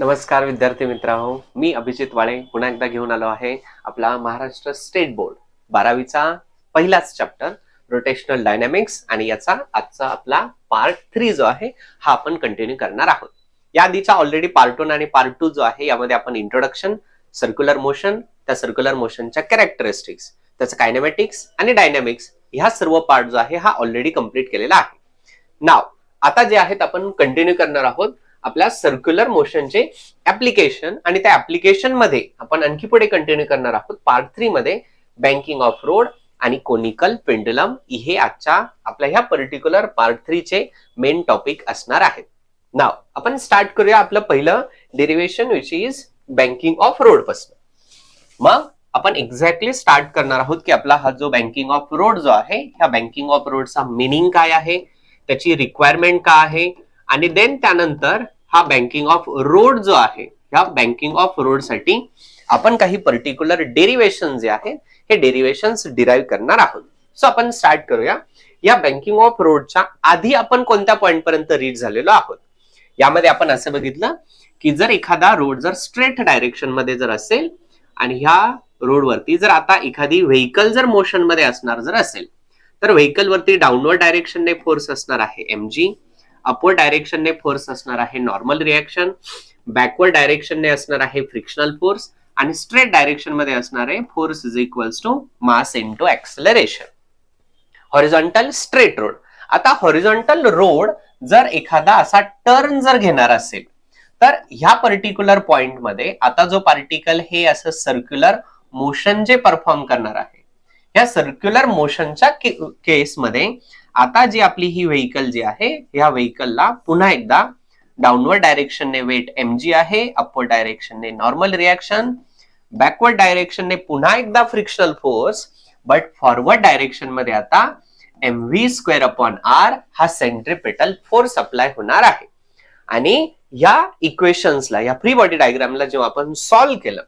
नमस्कार विद्यार्थी मित्रांनो, मी अभिजित वाळे पुन्हा एकदा घेऊन आलो आहे आपला महाराष्ट्र स्टेट बोर्ड 12वीचा पहिलाच चॅप्टर रोटेशनल डायनॅमिक्स आणि याचा आजचा आपला पार्ट 3 जो आहे हा आपण कंटिन्यू करणार आहोत. या आधीचा ऑलरेडी पार्ट 1 आणि पार्ट 2 जो आहे यामध्ये आपण इंट्रोडक्शन, सर्क्युलर मोशन, त्या सर्क्युलर मोशनच्या कॅरेक्टरिस्टिक्स, त्याचं कायनेमॅटिक्स आणि डायनॅमिक्स ह्या सर्व पार्ट जो आहे हा ऑलरेडी कंप्लीट केलेला आहे. नाव आता जे आहेत आपण कंटिन्यू करणार आहोत आपल्या सर्क्युलर मोशनचे ऍप्लिकेशन आणि त्या ऍप्लिकेशन मध्ये आपण आणखी पुढे कंटिन्यू करणार आहोत पार्ट 3 मध्ये बँकिंग ऑफ रोड आणि कोनिकल पेंडुलम हे आजच्या आपल्या ह्या पर्टिक्युलर पार्ट 3 चे मेन टॉपिक असणार आहेत. नाव आपण स्टार्ट करूया आपलं पहिलं derivation which is banking of road पासून. मग आपण एक्झॅक्टली स्टार्ट करणार आहोत की आपला हा जो बँकिंग ऑफ रोड जो आहे ह्या बँकिंग ऑफ रोडचा मिनिंग काय आहे, त्याची रिक्वायरमेंट काय आहे आणि देन त्यानंतर हा बँकिंग ऑफ रोड जो आहे ह्या बँकिंग ऑफ रोड साठी आपण काही पर्टिक्युलर डेरिव्हेशन जे आहेत हे डेरिव्हेशन्स डिराईव्ह करणार आहोत. सो आपण स्टार्ट करूया. या बँकिंग ऑफ रोडच्या आधी आपण कोणत्या पॉइंट पर्यंत रीच झालेलो आहोत. यामध्ये आपण असं बघितलं की जर एखादा रोड जर स्ट्रेट डायरेक्शन मध्ये जर असेल आणि ह्या रोडवरती जर आता एखादी व्हेकल जर मोशन मध्ये असणार जर असेल तर व्हेकल वरती डाऊनवर्ड डायरेक्शनने फोर्स असणार आहे mg, अपवर्ड डायरेक्शनने फोर्स असणार आहे नॉर्मल रिएक्शन, बॅकवर्ड डायरेक्शनने असणार आहे फ्रिक्शनल फोर्स आणि स्ट्रेट डायरेक्शन मध्ये असणार आहे force is equals to mass into acceleration. Horizontal straight road. आता हॉरिझॉन्टल रोड जर एखादा असा टर्न जर घेणार असेल तर ह्या पर्टिक्युलर पॉइंट मध्ये आता जो पार्टिकल हे असं सर्क्युलर मोशन जे परफॉर्म करणार आहे या सर्क्युलर मोशनच्या केसमध्ये आता जी आपली ही व्हेकल जी आहे ह्या व्हेकलला पुन्हा एकदा डाऊनवर्ड डायरेक्शनने वेट mg आहे, अपवर्ड डायरेक्शनने नॉर्मल रिएक्शन, बॅकवर्ड डायरेक्शनने पुन्हा एकदा frictional force, but forward direction मध्ये आता mv²/r हा सेंट्रिपेटल फोर्स अप्लाय होणार आहे. आणि या इक्वेशन्सला या फ्री बॉडी डायग्रामला जेव्हा आपण सॉल्व्ह केलं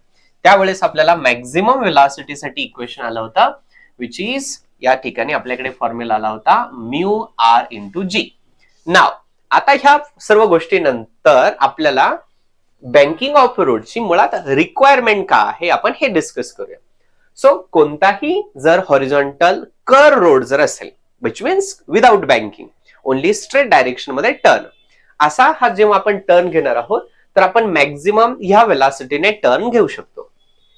त्यावेळेस आपल्याला मॅक्झिमम व्हेलॉसिटी साठी इक्वेशन आलं होतं विच इज या ठिकाणी आपल्याकडे फॉर्म्युला आला होता μr/g. नाव आता ह्या सर्व गोष्टी नंतर आपल्याला बँकिंग ऑफ रोडची मुळात रिक्वायरमेंट का आहे आपण हे डिस्कस करूया. सो कोणताही जर हॉरिझॉन्टल कर्व रोड जर असेल which means without banking only straight direction मध्ये टर्न, असा हा जेव्हा आपण टर्न घेणार आहोत तर आपण मॅक्झिमम ह्या वेलॉसिटीने टर्न घेऊ शकतो.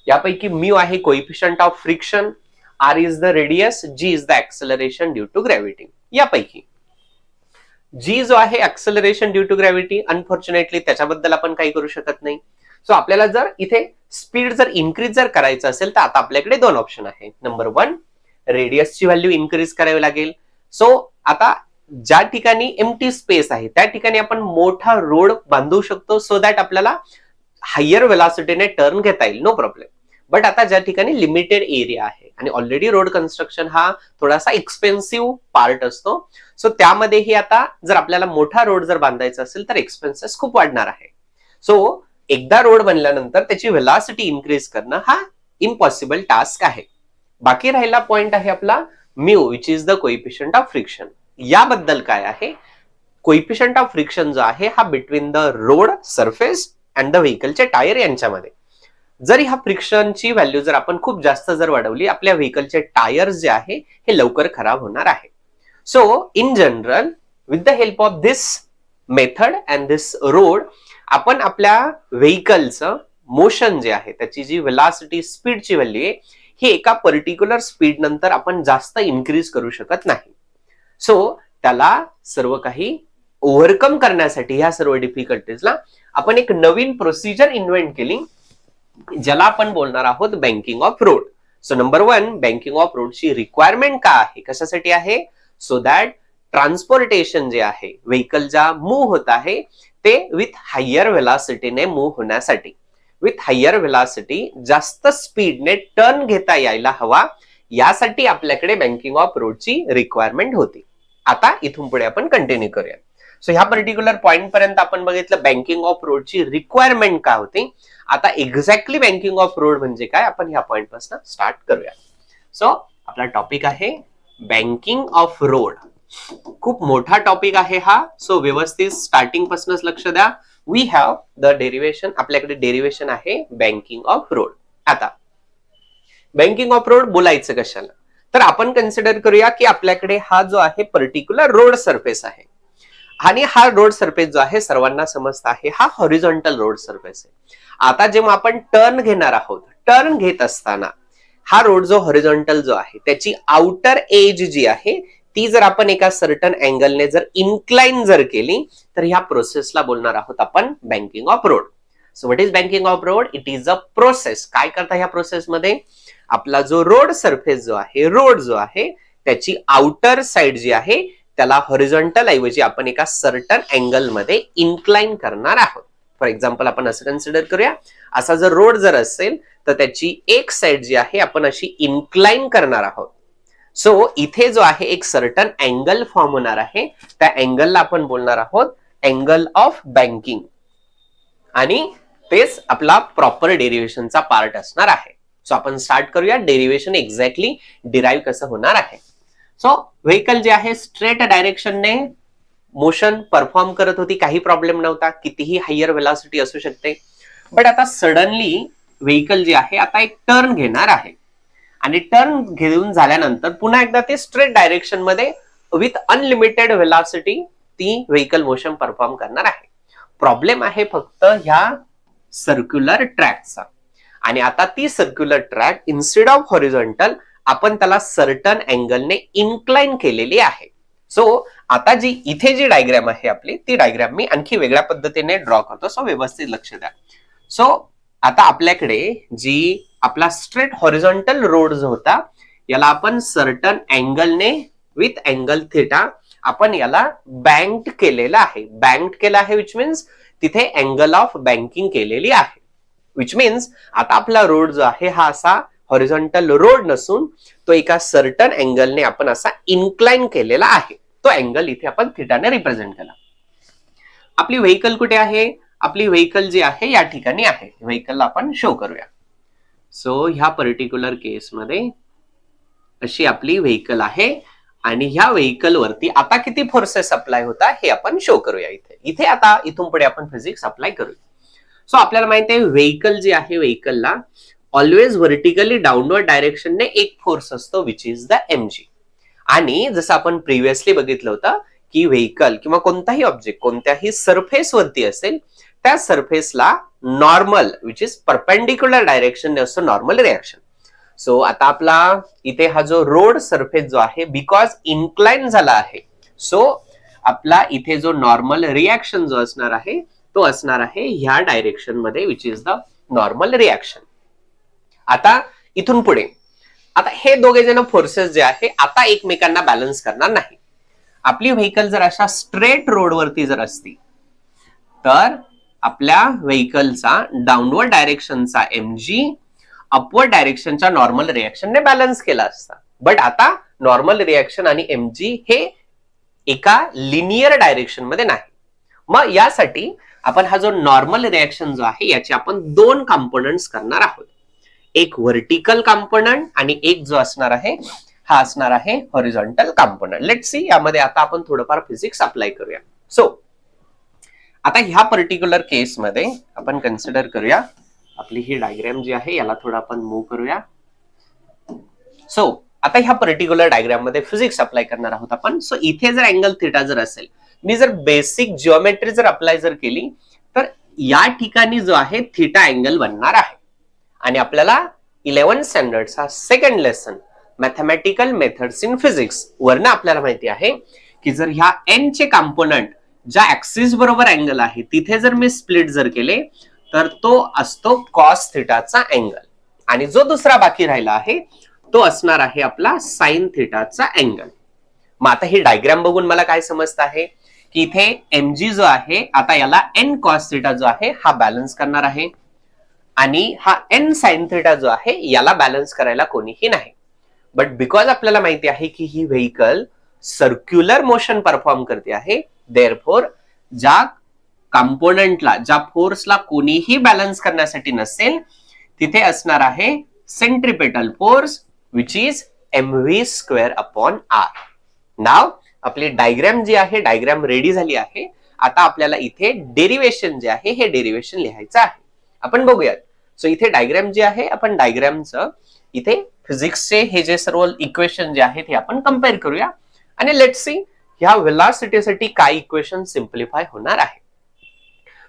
यापैकी म्यू आहे coefficient of friction, r is the radius, g is the acceleration due to gravity. यापैकी g जो आहे acceleration due to gravity unfortunately त्याच्याबद्दल आपण काही करू शकत नाही. सो आपल्याला जर इथे स्पीड जर इन्क्रीज जर करायचं असेल तर आता आपल्याकडे दोन ऑप्शन आहे. नंबर 1 रेडियसची व्हॅल्यू इन्क्रीज करावी लागेल. सो आता ज्या ठिकाणी एम्प्टी स्पेस आहे त्या ठिकाणी आपण मोठा रोड बांधू शकतो सो दॅट आपल्याला हायर वेलॉसिटीने टर्न घेता येईल, नो प्रॉब्लेम. बट आता ज्या ठिकाणी लिमिटेड एरिया आहे आणि ऑलरेडी रोड कन्स्ट्रक्शन हा थोडासा एक्सपेन्सिव्ह पार्ट असतो, सो त्यामध्येही आता जर आपल्याला मोठा रोड जर बांधायचा असेल तर एक्सपेन्सेस खूप वाढणार आहे. सो एकदा रोड बनल्यानंतर त्याची व्हेलॉसिटी इन्क्रीज करणं हा इम्पॉसिबल टास्क आहे. बाकी राहिला पॉइंट आहे आपला mu which is the coefficient of friction. याबद्दल काय आहे, कोएफिशियंट ऑफ फ्रिक्शन जो आहे हा between the road surface and the व्हेकलचे टायर यांच्यामध्ये. जर ह्या फ्रिक्शनची व्हॅल्यू जर आपण खूप जास्त जर वाढवली आपल्या व्हेकलचे टायर्स जे आहे हे लवकर खराब होणार आहे. So in general with the help of this method and this road आपण आपल्या व्हेकलचं मोशन जे आहे त्याची जी व्हेलॉसिटी स्पीडची व्हॅल्यू आहे ही एका पर्टिक्युलर स्पीड नंतर आपण जास्त इन्क्रीज करू शकत नाही. सो त्याला सर्व काही ओव्हरकम करण्यासाठी ह्या सर्व डिफिकल्टीजला आपण एक नवीन प्रोसिजर इन्व्हेंट केली ज्याला आपण बोलणार आहोत banking of road. So number 1 banking of रोडची रिक्वायरमेंट का आहे, कशासाठी आहे, सो दॅट ट्रान्सपोर्टेशन जे आहे व्हेकल ज्या मूव्ह होत आहे ते विथ हायर व्हेलॉसिटीने मूव्ह होण्यासाठी, विथ हायर व्हेलॉसिटी जास्त स्पीडने टर्न घेता यायला हवा यासाठी आपल्याकडे बँकिंग ऑफ रोडची रिक्वायरमेंट होती. आता इथून पुढे आपण कंटिन्यू करूया. सो ह्या पर्टिक्युलर पॉइंट पर्यंत आपण बघितलं बँकिंग ऑफ रोडची रिक्वायरमेंट का होती. आता एक्झॅक्टली बँकिंग ऑफ रोड म्हणजे काय आपण ह्या पॉइंट पासून स्टार्ट करूया. सो आपला टॉपिक आहे बँकिंग ऑफ रोड. खूप मोठा टॉपिक आहे हा, सो व्यवस्थित स्टार्टिंग पासूनच लक्ष द्या. वी हॅव द डेरिव्हेशन, आपल्याकडे डेरिव्हेशन आहे बँकिंग ऑफ रोड. आता बँकिंग ऑफ रोड बोलायचं कशाला, तर आपण कन्सिडर करूया की आपल्याकडे हा जो आहे पर्टिक्युलर रोड सरफेस आहे आणि हा रोड सरफेस जो आहे सर्वांना समजत आहे हा हॉरिझॉन्टल रोड सरफेस आहे. आता जेव्हा आपण टर्न घेणार आहोत, टर्न घेत असताना हा रोड जो हॉरिझॉन्टल जो आहे त्याची आउटर एज जी आहे ती जर आपण एका सर्टन अँगलने जर इन्क्लाइन जर केली तर ह्या प्रोसेसला बोलणार आहोत आपण banking of road. So what is banking of road? It is a process. काय करता ह्या प्रोसेसमध्ये? आपला जो रोड सरफेस जो आहे, रोड जो आहे त्याची आउटर साइड जी आहे त्याला हॉरिझॉन्टल ऐवजी आपण एका सर्टन अँगल मध्ये इन्क्लाइन करणार आहोत. फॉर एक्झाम्पल आपण असं कन्सिडर करूया, असा जर रोड जर असेल तर त्याची एक साइड जी आहे आपण अशी इन्क्लाइन करणार आहोत. सो इथे जो आहे एक सर्टन अँगल फॉर्म होणार आहे, त्या अँगलला आपण बोलणार आहोत अँगल ऑफ बँकिंग आणि तेच आपला प्रॉपर डेरिव्हेशनचा पार्ट असणार आहे. सो आपण स्टार्ट करूया डेरिव्हेशन एक्झॅक्टली डिराईव्ह कसं होणार आहे. सो व्हेकल जे आहे स्ट्रेट डायरेक्शनने मोशन परफॉर्म करत होती, काही प्रॉब्लेम नव्हता, कितीही हायर व्हेलॉसिटी असू शकते. बट आता सडनली व्हेकल जे आहे आता एक टर्न घेणार आहे आणि टर्न घेऊन झाल्यानंतर पुन्हा एकदा ते स्ट्रेट डायरेक्शन मध्ये विथ अनलिमिटेड व्हेलॉसिटी ती व्हेकल मोशन परफॉर्म करणार आहे. प्रॉब्लेम आहे फक्त ह्या सर्क्युलर ट्रॅकचा आणि आता ती circular track instead of horizontal आपण त्याला सर्टन अँगलने इन्क्लाइन केलेली आहे. सो आता जी इथे जी डायग्राम आहे आपली ती डायग्राम मी आणखी वेगळ्या पद्धतीने ड्रॉ करतो. सो व्यवस्थित लक्ष द्या. सो आता आपल्याकडे जी आपला स्ट्रेट हॉरिझॉन्टल रोड जो होता याला आपण सर्टन अँगलने विथ अँगल थिटा आपण याला बँक्ड केलेला आहे. बँक्ड केला आहे विच मीन्स तिथे अँगल ऑफ बँकिंग केलेली आहे. विच मीन्स आता आपला रोड जो आहे हा असा हॉरिझॉन्टल रोड नसून तो एका सर्टन अँगलने आपण असा इन्क्लाइन केलेला आहे. तो अँगल इथे आपण थिटाने रिप्रेझेंट केला. आपली व्हेकल कुठे आहे? आपली व्हेकल जी आहे या ठिकाणी आहे. व्हेकलला आपण शो करूया. सो ह्या पर्टिक्युलर केसमध्ये अशी आपली व्हेकल आहे आणि ह्या व्हेकल वरती आता किती फोर्सेस अप्लाय होता हे आपण शो करूया. इथे आता इथून पुढे आपण फिजिक्स अप्लाय करूया. सो आपल्याला माहिती आहे व्हेकल जी आहे व्हेकलला ऑलवेज व्हर्टिकली डाऊनवर्ड डायरेक्शनने एक फोर्स असतो विच इज द mg. आणि जसं आपण प्रिव्हियसली बघितलं होतं की व्हेकल किंवा कोणताही ऑब्जेक्ट कोणत्याही सरफेस वरती असेल त्या सरफेसला normal which is perpendicular direction असतो नॉर्मल रिएक्शन. सो आता आपला इथे हा जो रोड सरफेस जो आहे बिकॉज इन्क्लाइन झाला आहे सो आपला इथे जो नॉर्मल रिएक्शन जो असणार आहे तो असणार आहे ह्या डायरेक्शन मध्ये which is the normal reaction. आता इथून पुढे आता हे दोघे जण फोर्सेस जे आहे आता एकमेकांना बॅलन्स करणार नाही. आपली व्हेकल जर अशा स्ट्रेट रोड वरती जर असती तर आपल्या व्हेकलचा डाऊनवर्ड डायरेक्शनचा mg अपवर्ड डायरेक्शनच्या नॉर्मल रिएक्शनने बॅलन्स केला असता. बट आता नॉर्मल रिएक्शन आणि mg हे एका लिनियर डायरेक्शन मध्ये नाही. मग यासाठी आपण हा जो नॉर्मल रिएक्शन जो आहे याचे आपण दोन कंपोनंट्स करणार आहोत. एक व्हर्टिकल कंपोनंट आणि एक जो असणार आहे हा असणार आहे हॉरिझॉन्टल कंपोनंट. लेट्स सी यामध्ये आता आपण थोडंफार फिजिक्स अप्लाय करूया. सो आता ह्या पर्टिक्युलर केस मध्ये आपण कन्सिडर करूया आपली ही डायग्राम जी आहे याला थोडं आपण मूव्ह करूया. सो आता ह्या पर्टिक्युलर डायग्राम मध्ये फिजिक्स अप्लाय करणार आहोत आपण. सो इथे जर अँगल थिटा जर असेल, मी जर बेसिक जिओमेट्री जर अप्लाय जर केली तर या ठिकाणी जो आहे थिटा अँगल बनणार आहे. आणि आपल्याला 11th स्टँडर्डचा second lesson mathematical methods in physics वरनं आपल्याला माहिती आहे की जर ह्या n चे कंपोनंट ज्या ऍक्सिस बरोबर अँगल आहे तिथे जर मी स्प्लिट जर केले तर तो असतो कॉस थिटाचा अँगल आणि जो दुसरा बाकी राहिला आहे तो असणार आहे आपला साइन थिटाचा अँगल. मग आता ही डायग्राम बघून मला काय समजतं आहे की इथे mg जो आहे आता याला n cos थिटा जो आहे हा बॅलन्स करणार आहे आणि हा n sin थिटा जो आहे याला बॅलन्स करायला कोणीही नाही. बट बिकॉज आपल्याला माहिती आहे की ही व्हेकल सर्क्युलर मोशन परफॉर्म करते आहे, देअरफॉर ज्या कंपोनंटला ज्या फोर्सला कोणीही बॅलन्स करण्यासाठी नसेल तिथे असणार आहे centripetal force which is mv² upon r. नाव आपली डायग्राम जी आहे डायग्राम रेडी झाली आहे आता आपल्याला इथे डेरिवेशन जे आहे हे डेरिवेशन लिहायचं आहे. आपण बघूयात. सो इथे डायग्राम जे आहे आपण डायग्रामचं इथे फिजिक्सचे हे जे सर्व इक्वेशन जे आहेत हे आपण कम्पेअर करूया आणि लेट्स सी ह्या व्हेलॉसिटीसाठी काय इक्वेशन सिम्प्लिफाय होणार आहे.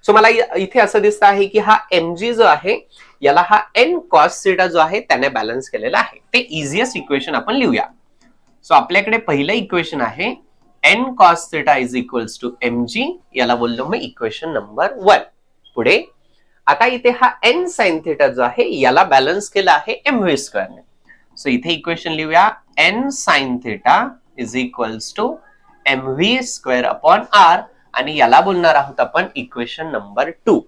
सो मला इथे असं दिसतं आहे की हा mg जो आहे याला हा n cos θ जो आहे त्याने बॅलन्स केलेला आहे. ते इझिएस्ट इक्वेशन आपण लिहूया. सो आपल्याकडे पहिलं इक्वेशन आहे n cos θ is equals to mg, याला बोललो मी इक्वेशन नंबर 1. पुढे आता इथे हा n sin θ जो आहे याला बॅलन्स केला आहे mv स्क्वेअर ने. सो इथे इक्वेशन लिहूया n sin θ is equals to mv square upon r आणि याला बोलणार आहोत आपण इक्वेशन नंबर 2.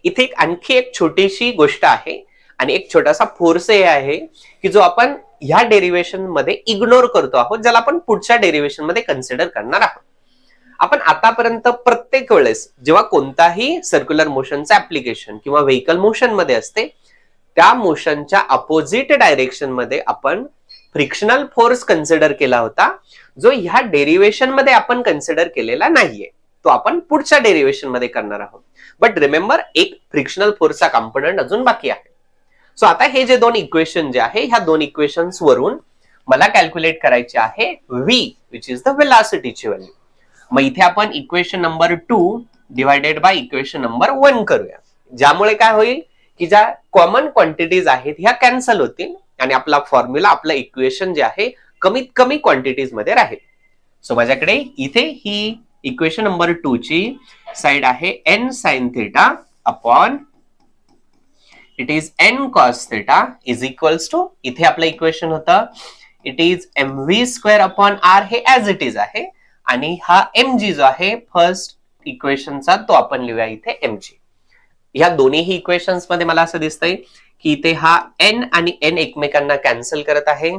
इथे आणखी एक छोटीशी गोष्ट आहे आणि एक छोटासा फोर्स हे आहे की जो आपण ह्या डेरिवेशन मध्ये इग्नोर करतो आहोत, ज्याला आपण पुढच्या डेरिवेशन मध्ये कन्सिडर करणार आहोत. आपण आतापर्यंत प्रत्येक वेळेस जेव्हा कोणताही सर्क्युलर मोशनचं ऍप्लिकेशन किंवा व्हेकल मोशन मध्ये असते त्या मोशनच्या अपोजिट डायरेक्शन मध्ये आपण फ्रिक्शनल फोर्स कन्सिडर केला होता, जो ह्या डेरिवेशन मध्ये आपण कन्सिडर केलेला नाहीये. तो आपण पुढच्या डेरिवेशन मध्ये करणार आहोत. बट रिमेंबर एक फ्रिक्शनल फोर्सचा कंपोनंट अजून बाकी आहे. सो आता हे जे दोन इक्वेशन जे आहे ह्या दोन इक्वेशन्स वरून मला कॅल्क्युलेट करायचे आहे v विच इज द व्हेलॉसिटीची व्हॅल्यू. मग इथे आपण equation number 2 divided by equation number 1 करूया, ज्यामुळे काय होईल की ज्या कॉमन क्वांटिटीज आहेत ह्या कॅन्सल होतील आणि आपला फॉर्म्युला आपलं इक्वेशन जे आहे कमीत कमी क्वांटिटीज मध्ये राहील. सो माझ्याकडे इथे ही इक्वेशन नंबर 2 ची साइड आहे n sin θ upon it is n cos θ is equals to इथे आपलं इक्वेशन होतं it is mv square upon r, हे ऍज इट इज आहे आणि हा mg जो आहे फर्स्ट इक्वेशनचा तो आपण लिहूया इथे mg. ह्या दोन्ही इक्वेशन्स मध्ये मला असं दिसतंय की इथे हा n आणि n एकमेकांना कॅन्सल करत आहे,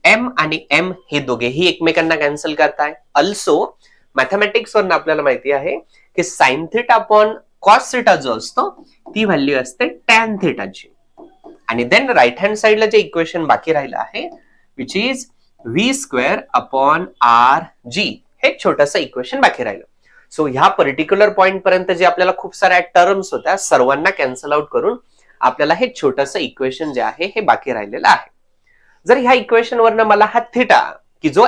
m आणि m हे दोघेही एकमेकांना कॅन्सल करताय. अल्सो मॅथमॅटिक्स वरून आपल्याला माहिती आहे की sign theta upon cos theta जो असतो ती व्हॅल्यू असते टॅन थिटाची. आणि देन राईट हँड साइडला जे इक्वेशन बाकी राहिलं आहे which is v square upon R G, हे छोटंसं इक्वेशन बाकी राहिलं. सो ह्या पर्टिक्युलर पॉइंट पर्यंत जे आपल्याला खूप साऱ्या टर्म्स होत्या सर्वांना कॅन्सल आउट करून आपल्याला हे छोटंसं इक्वेशन जे आहे हे बाकी राहिलेलं आहे. जर ह्या इक्वेशन वरनं मला हा थिटा की जो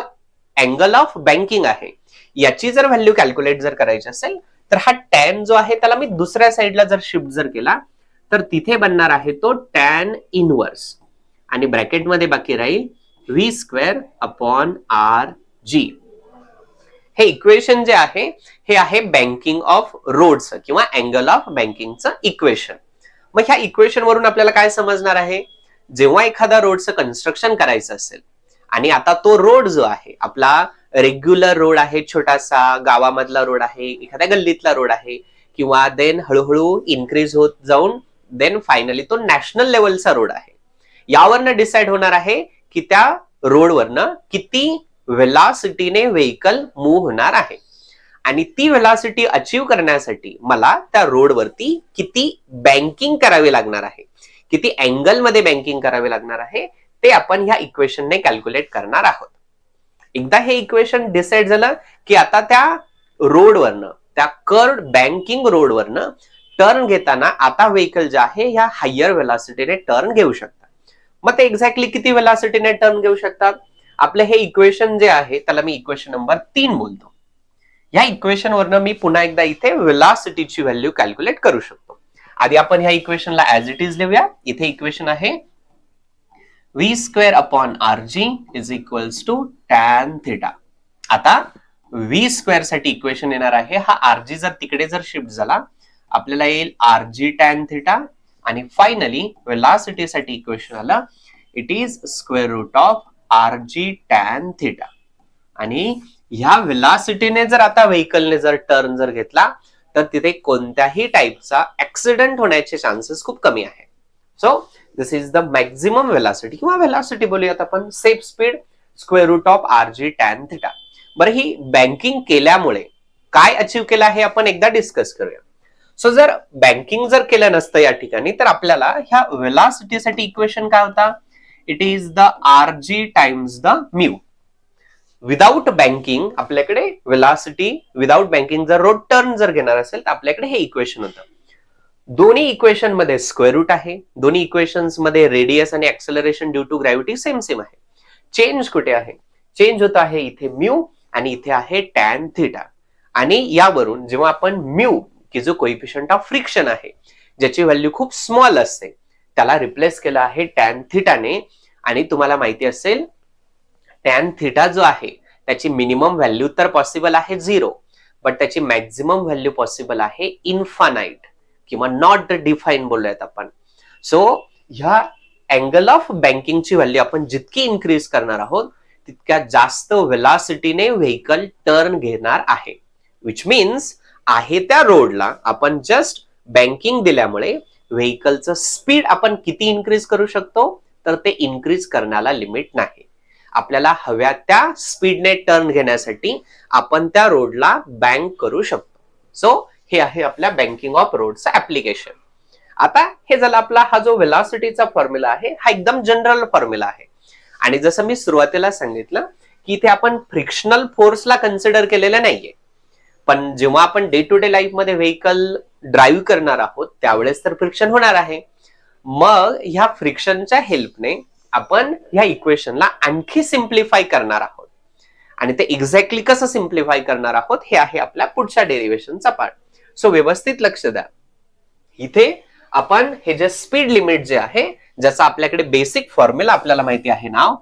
अँगल ऑफ बँकिंग आहे याची जर व्हॅल्यू कॅल्क्युलेट जर करायची असेल तर हा टॅन जो आहे त्याला मी दुसऱ्या साईडला जर शिफ्ट जर केला तर तिथे बनणार आहे तो टॅन इनवर्स आणि ब्रॅकेटमध्ये बाकी राहील v square upon R G. हे इक्वेशन जे आहे हे आहे बँकिंग ऑफ रोडचं किंवा अँगल ऑफ बँकिंगचं इक्वेशन. मग ह्या इक्वेशन वरून आपल्याला काय समजणार आहे, जेव्हा एखादा रोडचं कन्स्ट्रक्शन करायचं असेल आणि आता तो रोड जो आहे आपला रेग्युलर रोड आहे, छोटासा गावामधला रोड आहे, एखाद्या गल्लीतला रोड आहे किंवा देन हळूहळू इन्क्रीज होत जाऊन देन फायनली तो नॅशनल लेवलचा रोड आहे, यावरनं डिसाइड होणार आहे की त्या रोडवरनं किती व्हेलॉसिटीने व्हेकल मूव्ह होणार आहे आणि ती व्हेलॉसिटी अचीव करण्यासाठी मला त्या रोडवरती किती बँकिंग करावी लागणार आहे, किती अँगल मध्ये बँकिंग करावी लागणार आहे ते आपण ह्या इक्वेशनने कॅल्क्युलेट करणार आहोत. एकदा हे इक्वेशन डिसाइड झालं की आता त्या रोडवरनं त्या कर्व्ड बँकिंग रोडवरनं टर्न घेताना आता व्हेकल जे आहे ह्या हायर व्हेलॉसिटीने टर्न घेऊ शकतात. मग ते एक्झॅक्टली किती व्हेलॉसिटीने टर्न घेऊ शकतात, आपलं हे इक्वेशन जे आहे त्याला मी इक्वेशन नंबर 3 बोलतो. ह्या इक्वेशन वरनं मी पुन्हा एकदा इथे व्हेलॉसिटीची व्हॅल्यू कॅल्क्युलेट करू शकतो. आधी आपण ह्या इक्वेशनला ऍज इट इज लिहूया. इथे इक्वेशन आहे v square upon R G is equals to tan theta. आता v स्क्वेअर साठी इक्वेशन येणार आहे हा आर जी जर तिकडे जर शिफ्ट झाला आपल्याला येईल आर जी टॅन थिटा आणि फायनली व्हेलॉसिटी साठी इक्वेशन आलं it is square root of R G tan theta. आणि ह्या व्हेलॉसिटीने जर आता व्हेकलने जर टर्न जर घेतला तर तिथे कोणत्याही टाइपचा ऍक्सिडेंट होण्याचे चान्सेस खूप कमी आहे. So this is the maximum velocity किंवा व्हेलॉसिटी बोलूयात आपण safe speed square root of R G tan theta. बरं, ही बँकिंग केल्यामुळे काय अचीव केलं आहे आपण एकदा डिस्कस करूया. सो जर बँकिंग जर केलं नसतं या ठिकाणी तर आपल्याला ह्या व्हेलॉसिटीसाठी इक्वेशन काय होता, it is the R G times the mu. Without banking आपल्याकडे वेलॉसिटी विदाउट बँकिंग जर रोड टर्न जर घेणार असेल तर आपल्याकडे हे इक्वेशन होतं. दोन्ही इक्वेशन मध्ये स्क्वेअर रूट आहे, दोन्ही इक्वेशन्स मध्ये रेडियस आणि acceleration due to gravity same same आहे. चेंज कुठे आहे? चेंज होत आहे इथे म्यू आणि इथे आहे टॅन थिटा. आणि यावरून जेव्हा आपण म्यू की जो कोइफिशियंट ऑफ फ्रिक्शन आहे ज्याची व्हॅल्यू खूप स्मॉल असते त्याला रिप्लेस केलं आहे टॅन थिटाने. आणि तुम्हाला माहिती असेल टॅन थिटा जो आहे त्याची मिनिमम व्हॅल्यू तर पॉसिबल आहे 0, बट त्याची मॅक्झिमम व्हॅल्यू पॉसिबल आहे इन्फानाइट किंवा नॉट डिफाईन बोलूयात आपण. सो ह्या अँगल ऑफ बँकिंगची व्हॅल्यू आपण जितकी इन्क्रीज करणार आहोत तितक्या जास्त वेलॉसिटीने व्हेकल टर्न घेणार आहे. विच मीन्स आहे त्या रोडला आपण जस्ट बँकिंग दिल्यामुळे व्हेकलचं स्पीड आपण किती इन्क्रीज करू शकतो तर ते इन्क्रीज करण्याला लिमिट नाही. आपल्याला हव्या त्या स्पीडने टर्न घेण्यासाठी आपण त्या रोडला बँक करू शकतो. सो हे आहे आपल्या बँकिंग ऑफ रोडचं ऍप्लिकेशन. आता हे झालं आपला हा जो वेलॉसिटीचा फॉर्म्युला आहे हा एकदम जनरल फॉर्म्युला आहे. आणि जसं मी सुरुवातीला सांगितलं की इथे आपण फ्रिक्शनल फोर्सला कन्सिडर केलेलं नाहीये, पण जेव्हा आपण डे टू डे लाईफ मध्ये व्हेकल ड्राईव्ह करणार आहोत त्यावेळेस तर फ्रिक्शन होणार आहे. मग ह्या फ्रिक्शनच्या हेल्पने आपण ह्या इक्वेशनला आणखी सिम्प्लिफाय करणार आहोत. आणि ते एक्झॅक्टली कसं सिम्प्लिफाय करणार आहोत हे आहे आपल्या पुढच्या डेरिव्हेशनचा पार्ट. सो व्यवस्थित लक्ष द्या. इथे आपण हे जे स्पीड लिमिट जे आहे ज्याचा आपल्याकडे बेसिक फॉर्म्युला आपल्याला माहिती आहे नाव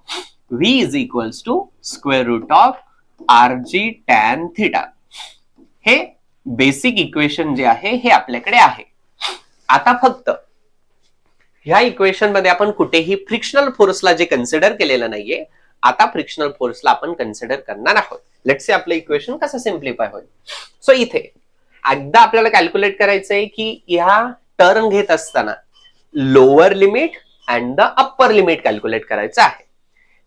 v is equals to square root of R G tan theta. हे बेसिक इक्वेशन जे आहे हे आपल्याकडे आहे. आता फक्त ह्या इक्वेशन मध्ये आपण कुठेही फ्रिक्शनल फोर्सला जे कन्सिडर केलेलं नाहीये, आता फ्रिक्शनल फोर्सला आपण कन्सिडर करणार आहोत. लेट्स से आपलं इक्वेशन कसं सिम्प्लिफाय होईल. सो इथे एकदा आपल्याला कॅल्क्युलेट करायचंय की ह्या टर्न घेत असताना lower limit and the upper limit calculate करायचं आहे.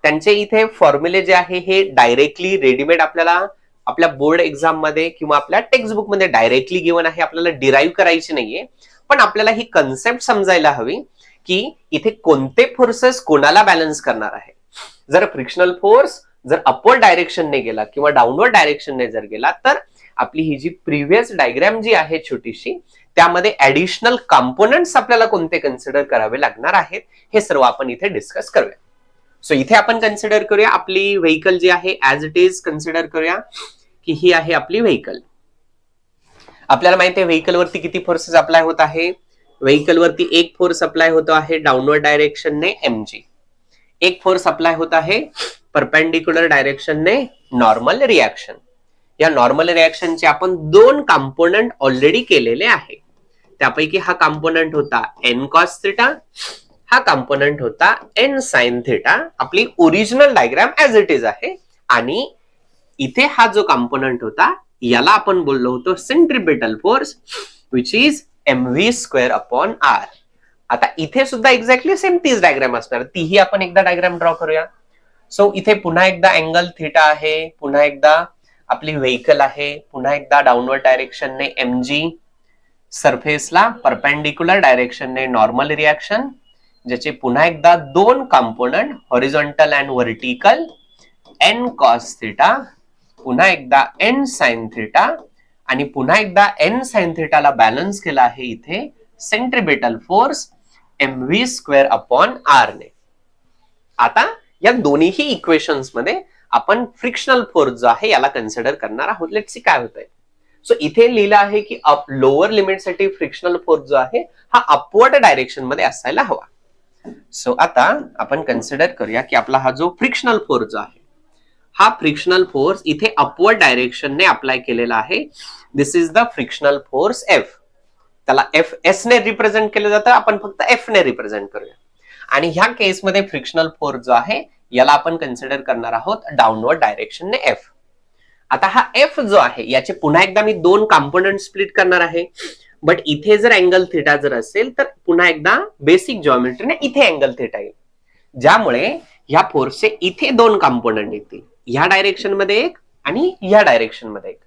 त्यांचे इथे फॉर्म्युले जे आहे हे डायरेक्टली रेडीमेड आपल्याला आपल्या बोर्ड एक्झाम मध्ये किंवा आपल्या टेक्स्टबुक मध्ये डायरेक्टली गिवन आहे, आपल्याला डिराईव्ह करायची नाहीये. पण आपल्याला ही कन्सेप्ट समजायला हवी की इथे कोणते फोर्सेस कोणाला बॅलन्स करणार आहे. जर फ्रिक्शनल फोर्स जर अपवर्ड डायरेक्शनने गेला किंवा डाऊनवर्ड डायरेक्शनने जर गेला तर आपली ही जी प्रिव्हियस डायग्राम जी आहे छोटीशी त्यामध्ये ऍडिशनल कॉम्पोनंट्स आपल्याला कोणते कन्सिडर करावे लागणार आहेत हे सर्व आपण इथे डिस्कस करूया. सो इथे आपण कन्सिडर करूया आपली व्हेकल जी आहे ऍज इट इज कन्सिडर करूया की ही आहे आपली व्हेकल. आपल्याला माहिती आहे व्हेकल वरती किती फोर्सेस अप्लाय होत आहे. व्हेकल वरती एक फोर्स अप्लाय होतो आहे डाऊनवर्ड डायरेक्शनने mg, एक फोर्स अप्लाय होत आहे परपेंडिक्युलर डायरेक्शनने नॉर्मल रिएक्शन. या नॉर्मल रिएक्शनचे आपण 2 कॉम्पोनंट ऑलरेडी केलेले आहे. त्यापैकी हा कॉम्पोनंट होता n cos थिटा, हा कॉम्पोनंट होता n sin थिटा. आपली original diagram as it is आहे. आणि इथे हा जो कॉम्पोनंट होता याला आपण बोललो होतो centripetal force which is mv square upon r. आता इथे सुद्धा एक्झॅक्टली सेम तीच डायग्राम असणार, तीही आपण एकदा डायग्राम ड्रॉ करूया. सो इथे पुन्हा एकदा अँगल थिटा आहे, पुन्हा एकदा आपली व्हेकल आहे, पुन्हा एकदा डाऊनवर्ड डायरेक्शनने mg, सरफेसला परपेंडिक्युलर डायरेक्शनने नॉर्मल रिएक्शन ज्याचे पुन्हा एकदा 2 component horizontal and vertical n cos theta, पुन्हा एकदा n sin थिटा आणि पुन्हा एकदा n sin थिटाला बॅलन्स केला आहे इथे centripetal force mv square upon r ने. आता या दोन्हीही इक्वेशन्स मध्ये आपण फ्रिक्शनल फोर्स जो आहे याला कन्सिडर करणार आहोत. लेट्स सी काय होतंय. सो इथे लिहिलं आहे की लोअर लिमिट साठी फ्रिक्शनल फोर्स जो आहे हा अपवर्ड डायरेक्शन मध्ये असायला हवा. सो आता आपण कन्सिडर करूया की आपला हा जो फ्रिक्शनल फोर्स जो आहे हा फ्रिक्शनल फोर्स इथे अपवर्ड डायरेक्शनने अप्लाय केलेला आहे. This is the frictional force F. त्याला एफ एस ने रिप्रेझेंट केलं जातं, आपण फक्त एफ ने रिप्रेझेंट करूया. आणि ह्या केसमध्ये फ्रिक्शनल फोर्स जो आहे याला आपण कन्सिडर करणार आहोत डाऊनवर्ड डायरेक्शनने F. आता हा F जो आहे याचे पुन्हा एकदा मी 2 कॉम्पोनंट स्प्लिट करणार आहे. बट इथे जर अँगल थिटा जर असेल तर पुन्हा एकदा बेसिक जॉमेट्रीने इथे अँगल थिटा येईल, ज्यामुळे ह्या फोर्सचे इथे 2 कॉम्पोनंट येतील, ह्या डायरेक्शन मध्ये एक आणि ह्या डायरेक्शन मध्ये एक.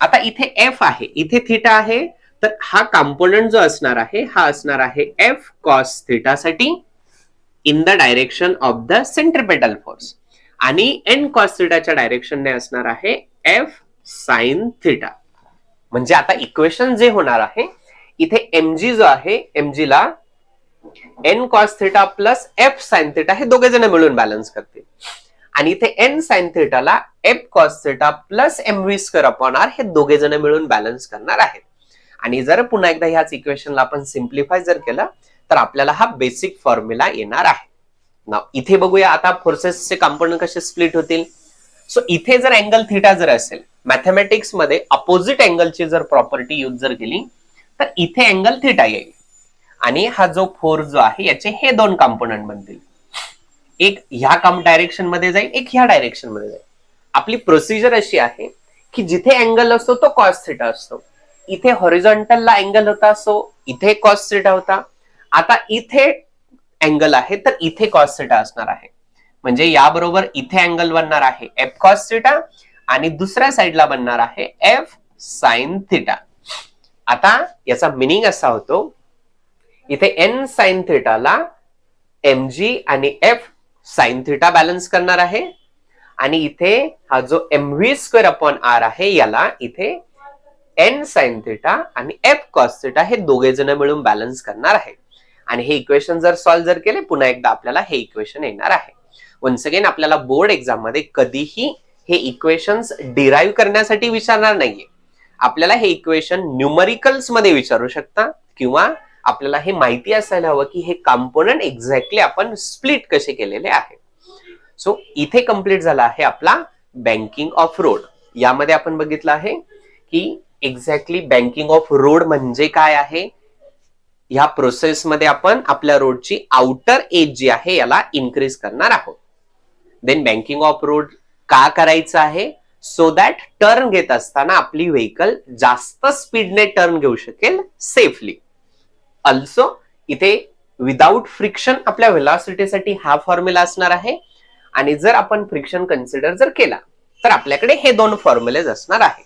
आता इथे F आहे, इथे थिटा आहे, तर हा कॉम्पोनंट जो असणार आहे हा असणार आहे F cos थिटा साठी in the direction of the centripetal force. आणि एन कॉस थिटाच्या डायरेक्शनने असणार आहे एफ साइन थिटा. म्हणजे आता इक्वेशन जे होणार आहे इथे एमजी जो आहे एमजी ला N cos theta plus F sine theta हे दोघे जण मिळून बॅलन्स करतील आणि इथे एन साइन थिटाला F cos theta plus M V square upon R हे दोघे जण मिळून बॅलन्स करणार आहेत. आणि जर पुन्हा एकदा ह्याच इक्वेशनला आपण सिम्प्लिफाय जर केलं तर आपल्याला हा बेसिक फॉर्म्युला येणार आहे. नाव इथे बघूया आता फोर्सेसचे कंपोनंट कसे स्प्लिट होतील. सो इथे जर अँगल थिटा जर असेल, मॅथमॅटिक्स मध्ये अपोजिट अँगलची जर प्रॉपर्टी यूज जर केली तर इथे अँगल थिटा येईल आणि हा जो फोर्स जो आहे याचे हे दोन कंपोनंट बनतील. एक ह्या डायरेक्शन मध्ये जाईल, एक ह्या डायरेक्शन मध्ये जाईल. आपली प्रोसिजर अशी आहे की जिथे अँगल असतो तो कॉस थिटा असतो. इथे हॉरिझॉन्टलला अँगल होता सो इथे कॉस थिटा होता. आता इथे अँगल आहे तर इथे कॉस थिटा असणार आहे. म्हणजे याबरोबर इथे अँगल बनणार आहे एफ कॉस थिटा आणि दुसऱ्या साइडला बनणार आहे एफ साइन थिटा. आता याचा मिनिंग असा होतो इथे एन साइन थिटाला एमजी आणि एफ साइन थिटा बॅलन्स करणार आहे आणि इथे हा जो M V square upon R आहे याला इथे एन साइन थिटा आणि एफ कॉस थिटा हे दोघे जण मिळून बॅलन्स करणार आहे. आणि हे इक्वेशन जर सॉल्व्ह जर केले पुन्हा एकदा आपल्याला हे इक्वेशन येणार आहे. वन्स अगेन आपल्याला बोर्ड एक्झाम मध्ये कधीही हे इक्वेशन्स डिराईव्ह करण्यासाठी विचारणार नाहीये. आपल्याला हे इक्वेशन न्यूमरिकल्स मध्ये विचारू शकता किंवा आपल्याला हे माहिती असायला हवं की हे कंपोनंट एक्झॅक्टली आपण स्प्लिट कसे केलेले आहे. सो इथे कंप्लीट झाला आहे आपला बँकिंग ऑफ रोड. यामध्ये आपण बघितलं आहे की एक्झॅक्टली बँकिंग ऑफ रोड म्हणजे काय आहे. ह्या प्रोसेसमध्ये आपण आपल्या रोडची आउटर एज जी आहे याला इन्क्रीज करणार आहोत. देन बँकिंग ऑफ रोड का करायचं आहे, सो दॅट टर्न घेत असताना आपली व्हेकल जास्त स्पीडने टर्न घेऊ शकेल सेफली. अल्सो इथे विदाउट फ्रिक्शन आपल्या व्हेलॉसिटीसाठी हा फॉर्म्युला असणार आहे आणि जर आपण फ्रिक्शन कन्सिडर जर केला तर आपल्याकडे हे दोन फॉर्म्युलेज असणार आहे.